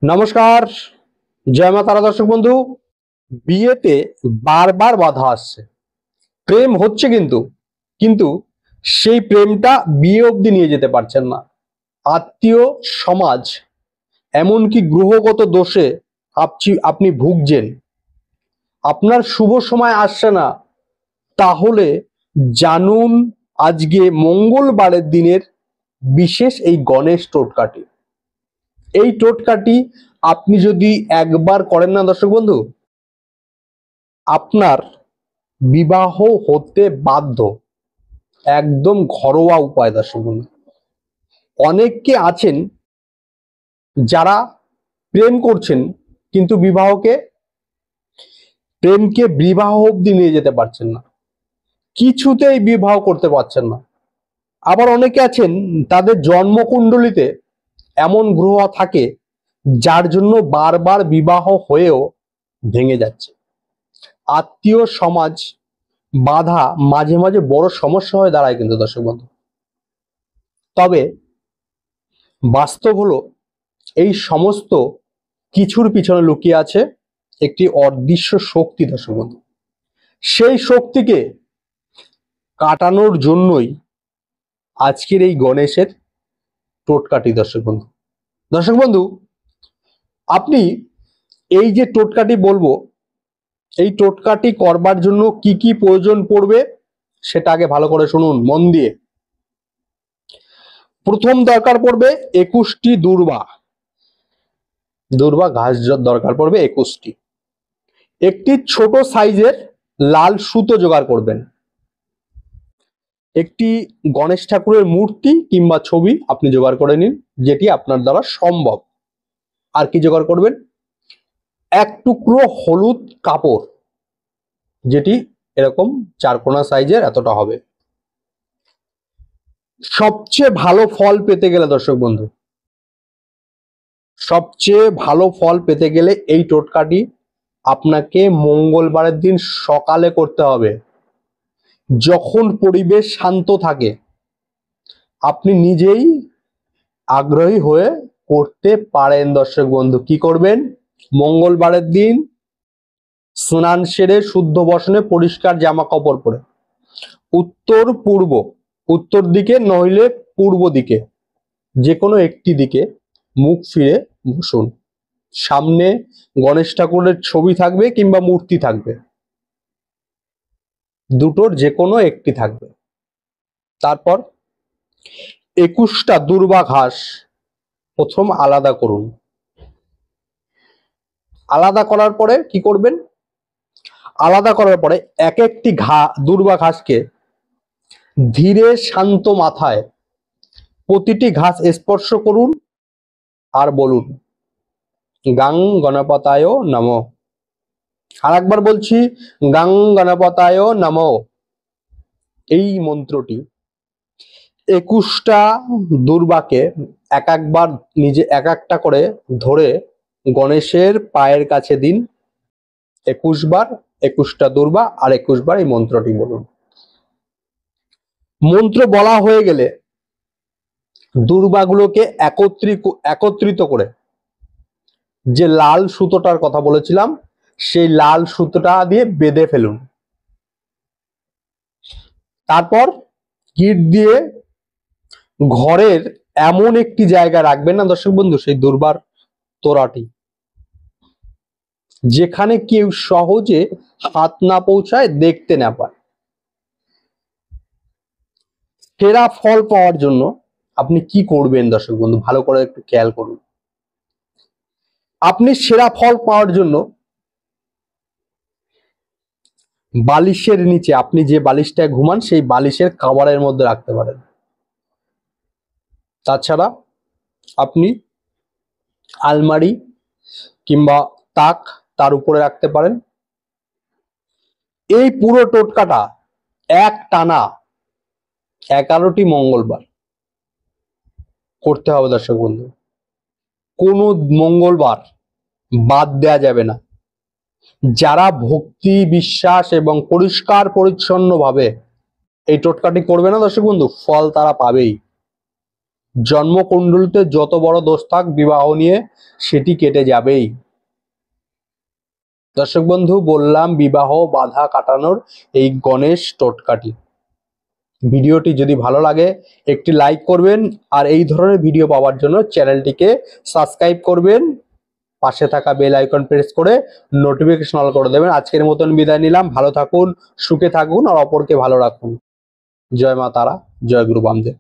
নমস্কার, জয় মা তারা দর্শক বন্ধু। বিয়েতে বারবার বাধা আসছে, প্রেম হচ্ছে কিন্তু কিন্তু সেই প্রেমটা বিয়ে অবধি নিয়ে যেতে পারছেন না। আত্মীয় সমাজ এমনকি গ্রহগত দোষে আপনি ভুগছেন, আপনার শুভ সময় আসছে না। তাহলে জানুন আজকে মঙ্গলবারের দিনের বিশেষ এই গণেশ টোটকাটি। এই টোটকাটি আপনি যদি একবার করেন না দর্শক বন্ধু, আপনার বিবাহ হতে বাধ্য। একদম ঘরোয়া উপায় দর্শক বন্ধু। অনেকে আছেন যারা প্রেম করছেন কিন্তু প্রেমকে বিবাহ অবধি নিয়ে যেতে পারছেন না, কিছুতেই বিবাহ করতে পারছেন না। আবার অনেকে আছেন তাদের জন্মকুণ্ডলিতে এমন গ্রহ থাকে যার জন্য বারবার বিবাহ হয়েও ভেঙে যাচ্ছে। আত্মীয় সমাজ বাধা মাঝে মাঝে বড় সমস্যা হয়ে দাঁড়ায় কিন্তু দর্শক বন্ধু। তবে বাস্তব হলো এই সমস্ত কিছুর পিছনে লুকিয়ে আছে একটি অদৃশ্য শক্তি দর্শক বন্ধু। সেই শক্তিকে কাটানোর জন্যই আজকের এই গণেশের টোটকাটি দর্শক বন্ধু। দর্শক বন্ধু, আপনি এই যে টোটকাটি বলবো, এই টোটকাটি করবার জন্য কি কি প্রয়োজন পড়বে সেটা আগে ভালো করে শুনুন মন দিয়ে। প্রথম দরকার পড়বে 21টি দূর্বা ঘাস দরকার পড়বে 21টি। একটি ছোট সাইজের লাল সুতো জোগাড় করবেন। একটি গণেশ ঠাকুরের মূর্তি কিংবা ছবি আপনি জোগাড় করে নিন, যেটি আপনার দ্বারা সম্ভব। আর কি জোগাড় করবেন? এক টুকরো হলুদ কাপড়, যেটি এরকম চারকোনা সাইজের এতটা হবে। সবচেয়ে ভালো ফল পেতে গেলে দর্শক বন্ধু, সবচেয়ে ভালো ফল পেতে গেলে এই টোটকাটি আপনাকে মঙ্গলবারের দিন সকালে করতে হবে, যখন পরিবেশ শান্ত থাকে। আপনি নিজেই আগ্রহী হয়ে করতে পারেন দর্শক বন্ধু। কি করবেন? মঙ্গলবারের দিন স্নান সেরে শুদ্ধ বসনে পরিষ্কার জামা কাপড় পরে উত্তর দিকে নইলে পূর্ব দিকে, যে কোনো একটি দিকে মুখ ফিরে বসুন। সামনে গণেশ ঠাকুরের ছবি থাকবে কিংবা মূর্তি থাকবে, দুটোর যে কোনো একটি থাকবে। তারপর 21টা দূর্বা ঘাস প্রথম আলাদা করুন। আলাদা করার পরে কি করবেন? আলাদা করার পরে এক একটি দূর্বা ঘাসকে ধীরে শান্ত মাথায় প্রতিটি ঘাস স্পর্শ করুন আর বলুন গাং গণপতায় নমঃ। আর একবার বলছি, গাং গণপতায় নমঃ। এই মন্ত্রটি 21টা দূর্বাকে একবার নিজে একটা করে ধরে গণেশের পায়ের কাছে দিন। 21 বার 21টা দূর্বা আর 21 বার এই মন্ত্রটি বলুন। মন্ত্র বলা হয়ে গেলে দূর্বাগুলোকে একত্রিত করে যে লাল সুতোটার কথা বলেছিলাম, সেই লাল সুতোটা দিয়ে বেঁধে ফেলুন। তারপর গিট দিয়ে ঘরের এমন একটি জায়গায় রাখবেন না দর্শক বন্ধু, সেই দূর্বার তোড়াটি, যেখানে কেউ সহজে হাত না পৌঁছায়, দেখতে না পায়। সেরা ফল পাওয়ার জন্য আপনি কি করবেন দর্শক বন্ধু, ভালো করে একটু খেয়াল করুন। আপনি সেরা ফল পাওয়ার জন্য বালিশের নিচে, আপনি যে বালিশটায় ঘুমান সেই বালিশের কভারের মধ্যে রাখতে পারেন। তাছাড়া আপনি আলমারি কিংবা তাক, তার উপরে রাখতে পারেন। এই পুরো টোটকাটা এক টানা 11টি মঙ্গলবার করতে হবে দর্শক বন্ধু। কোনো মঙ্গলবার বাদ দেয়া যাবে না। যারা ভক্তি, বিশ্বাস এবং পরিষ্কার পরিচ্ছন্ন ভাবে এই টোটকাটি করবে না দর্শক বন্ধু, ফল তারা পাবেই। জন্মকুণ্ডলিতে যত বড় দোষ থাক বিবাহ নিয়ে সেটি কেটে যাবেই। দর্শক বন্ধু, বললাম বিবাহ বাধা কাটানোর এই গণেশ টোটকাটি। ভিডিওটি যদি ভালো লাগে একটি লাইক করবেন, আর এই ধরনের ভিডিও পাওয়ার জন্য চ্যানেলটিকে সাবস্ক্রাইব করবেন, পাশে থাকা বেল আইকন প্রেস করে নোটিফিকেশন অল করে দেবেন। আজকের মতন বিদায় নিলাম। ভালো থাকুন, সুখে থাকুন আর অপরকে ভালো রাখুন। জয় মা তারা, জয় গুরু বামদেব।